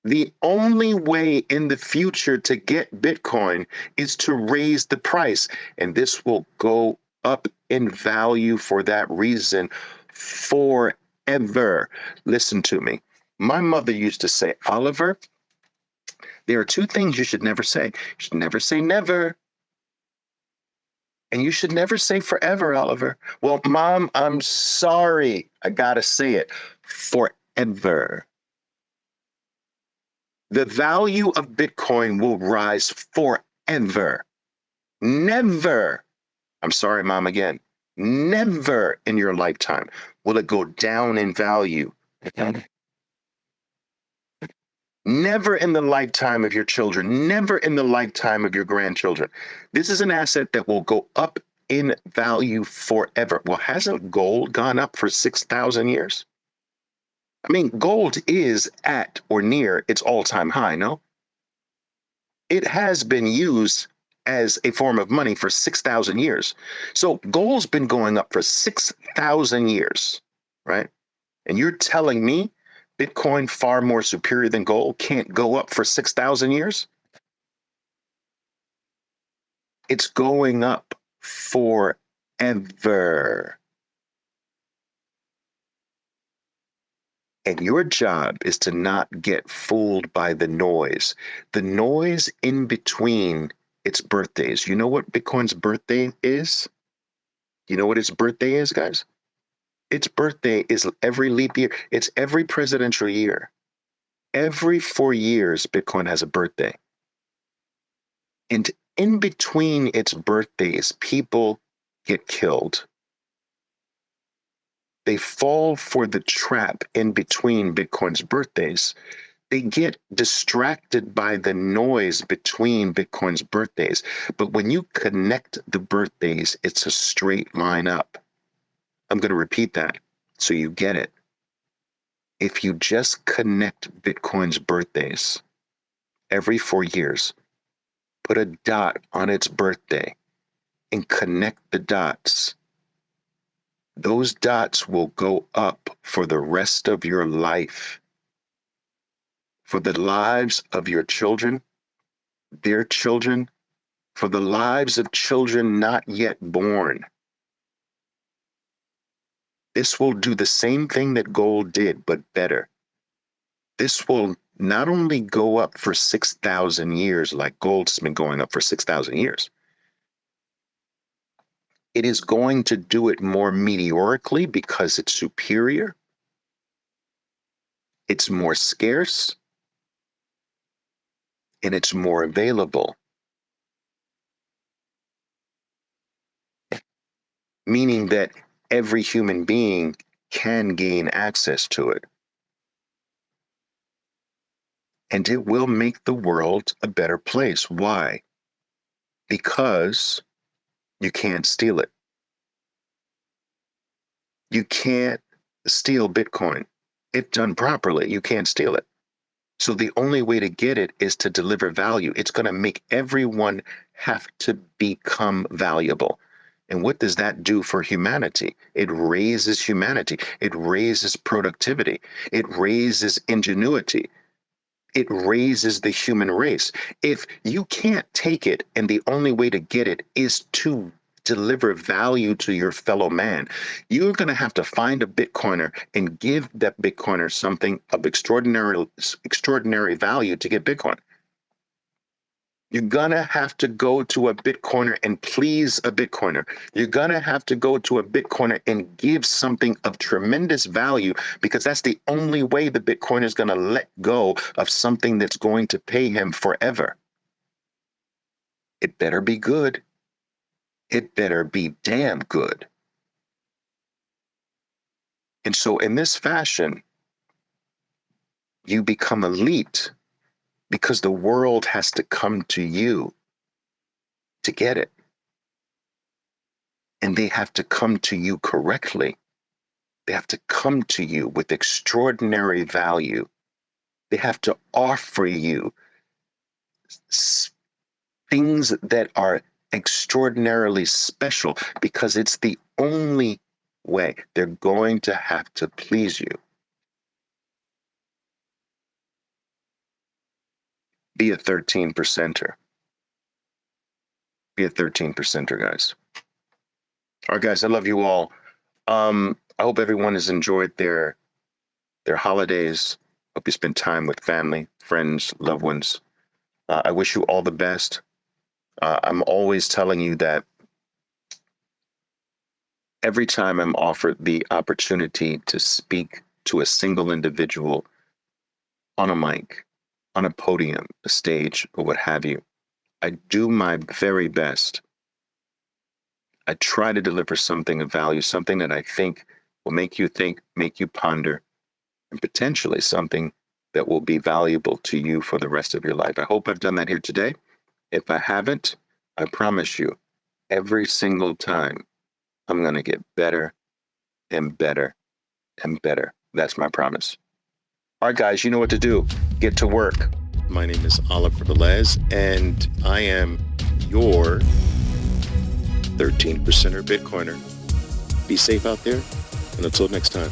The only way in the future to get Bitcoin is to raise the price. And this will go up in value for that reason forever. Listen to me. My mother used to say, Oliver, there are two things you should never say. You should never say never. And you should never say forever, Oliver. Well, Mom, I'm sorry. I gotta say it. Forever. The value of Bitcoin will rise forever. Never, I'm sorry, Mom, again, never in your lifetime will it go down in value. Never in the lifetime of your children, never in the lifetime of your grandchildren. This is an asset that will go up in value forever. Well, hasn't gold gone up for 6,000 years? I mean, gold is at or near its all-time high, no? It has been used as a form of money for 6,000 years. So gold's been going up for 6,000 years, right? And you're telling me Bitcoin, far more superior than gold, can't go up for 6,000 years? It's going up forever. And your job is to not get fooled by the noise. The noise in between its birthdays. You know what Bitcoin's birthday is? You know what its birthday is, guys? Its birthday is every leap year. It's every presidential year. Every 4 years, Bitcoin has a birthday. And in between its birthdays, people get killed. They fall for the trap in between Bitcoin's birthdays. They get distracted by the noise between Bitcoin's birthdays. But when you connect the birthdays, it's a straight line up. I'm going to repeat that so you get it. If you just connect Bitcoin's birthdays every 4 years, put a dot on its birthday, and connect the dots, those dots will go up for the rest of your life, for the lives of your children, their children, for the lives of children not yet born. This will do the same thing that gold did, but better. This will not only go up for 6,000 years, like gold's been going up for 6,000 years, it is going to do it more meteorically because it's superior, it's more scarce, and it's more available. Meaning that every human being can gain access to it. And it will make the world a better place. Why? Because you can't steal it. You can't steal Bitcoin. If done properly, you can't steal it. So the only way to get it is to deliver value. It's going to make everyone have to become valuable. And what does that do for humanity? It raises humanity. It raises productivity. It raises ingenuity. It raises the human race. If you can't take it and the only way to get it is to deliver value to your fellow man, you're going to have to find a Bitcoiner and give that Bitcoiner something of extraordinary value to get Bitcoin. You're going to have to go to a Bitcoiner and please a Bitcoiner. You're going to have to go to a Bitcoiner and give something of tremendous value, because that's the only way the Bitcoiner is going to let go of something that's going to pay him forever. It better be good. It better be damn good. And so in this fashion, you become elite because the world has to come to you to get it. And they have to come to you correctly. They have to come to you with extraordinary value. They have to offer you things that are extraordinarily special, because it's the only way. They're going to have to please you. Be a 13%er. Be a 13%er, guys. All right, guys, I love you all. I hope everyone has enjoyed their holidays. Hope you spend time with family, friends, loved ones. I wish you all the best. I'm always telling you that every time I'm offered the opportunity to speak to a single individual on a mic, on a podium, a stage, or what have you, I do my very best. I try to deliver something of value, something that I think will make you think, make you ponder, and potentially something that will be valuable to you for the rest of your life. I hope I've done that here today. If I haven't, I promise you, every single time, I'm going to get better and better and better. That's my promise. All right, guys, you know what to do. Get to work. My name is Oliver Velez, and I am your 13%er Bitcoiner. Be safe out there, and until next time.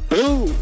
Boom!